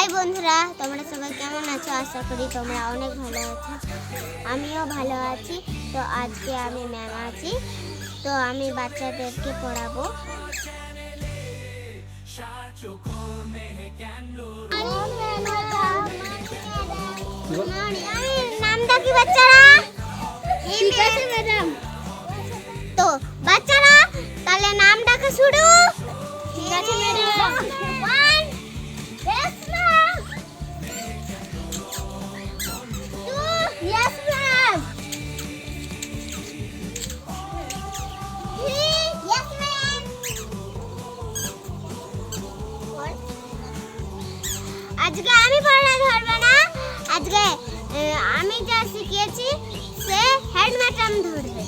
High বন্ধুরা, তোমরা সবাই কেমন আছো? আশা করি তোমরা অনেক ভালো আছো। আমিও ভালো আছি। তো আজকে আমি ম্যাম আছি, তো আমি বাচ্চাদেরকে পড়াবো। নামটা কি বাচ্চারা? ঠিক আছে ম্যাডাম। তো বাচ্চারা তাহলে নাম ডাকা শুরু। ঠিক আছে madam. Yes, ma'am. Yes, ma'am. আজকে আমি পড়া ধরবো না, আজকে আমি যা শিখিয়েছি সে হেড ম্যাডাম ধরবে।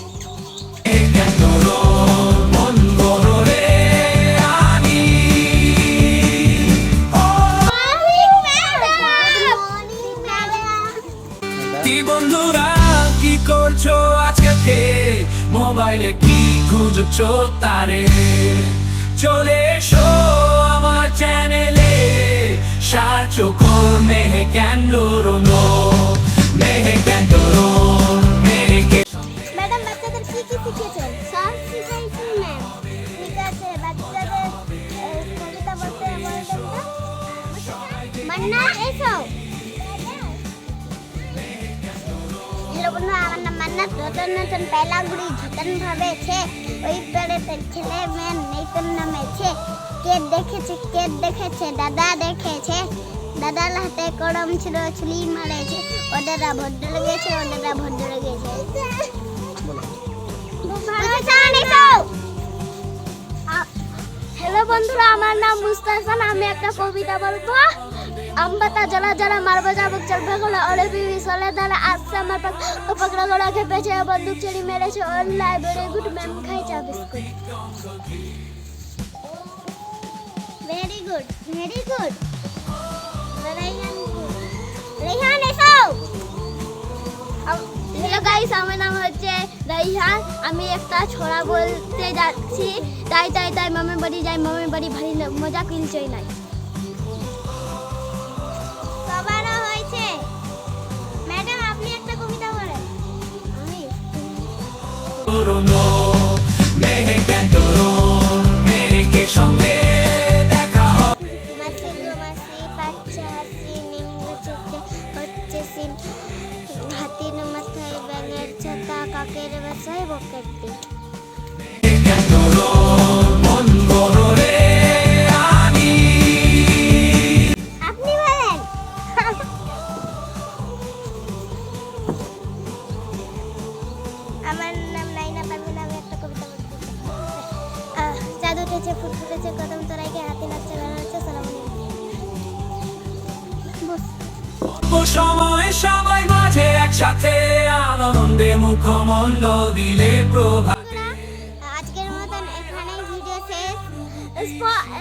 বন্ধুরা কি করছো আজকে? মোবাইলে কি খুঁজছো তারে? চলে এসো আমার চ্যানেলে, সার্চকর মেহে ক্যান্ডোরোনো, মেহে ক্যান্ডোরো, মেহেকে। ম্যাডাম বাচ্চাদের কি কি শিখিয়েছেন? সব শিখাইছি ম্যাম। ঠিক আছে, বাচ্চাদের কবিতা বলতে বলতে মান্না এসো। हेलो बंधु, আমার নাম মান্নাত। নতুন নতুন পেলাগুড়ি ঝুটন ভাবে ছে ওই পেড়েতে ছেলে মেয়ে নতুন নামেছে। কে দেখেছে দাদা দেখেছে, দাদার হাতে কলম ছিল ছুরি মারেছে। ওদেরা ভদ্র লেগেছে, ওদেরা ভদ্র লেগেছে। হ্যালো বন্ধুরা, আমার নাম মুস্তাহাসান। আমি একটা কবিতা বলবো। अम्बता जला जला मारबा जाबक चल भगला ओले बीवी सोले दाला आस्सा मार पक पकड़ा गड़ा के पेचे बंदूक चली मेरे से ऑनलाइन वेरी गुड मैम खाई जा बिस्कुट। वेरी गुड रेहान एसो। हेलो गाइस, আমার নাম হচ্ছে রাইহান। আমি একটা ছড়া বলতে যাচ্ছি। তাই তাই তাই মামার বাড়ি যাই, মামার বাড়ি ভারী মজা কিলছই নাই। সবারও হয়েছে। ম্যাডাম আপনি একটা কবিতা বলেন। আমি ক্যান্ডোরোনো, মেহে ক্যান্ডোরো, মেহেকে সঙ্গে দেখা হবে। মাসি গো মাসি বাচ্চা হাসি নিম্ন চোখে হচ্ছে সিন, হাতির মাথায় ব্যাঙের ছাতা, কাকের বাসায় বকের দিন। ক্যান্ডোরো মন বড় রে আনি। আপনি বলেন। আমার নাম নাইনা পারভিন। আমি একটা কবিতা বলতে চাই। চাঁদ উঠেছে, ফুল ফুটেছে, কদম তোরাইকে হাতি নাচছে, গান হচ্ছে, সালাম সময় সবাই মাঝে একসাথে আনন্দে মুখমন্ড দিলে প্রভা। আজকের মতন এখানেই ভিডিও শেষ।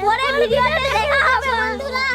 পরের ভিডিওতে দেখা হবে বন্ধুরা।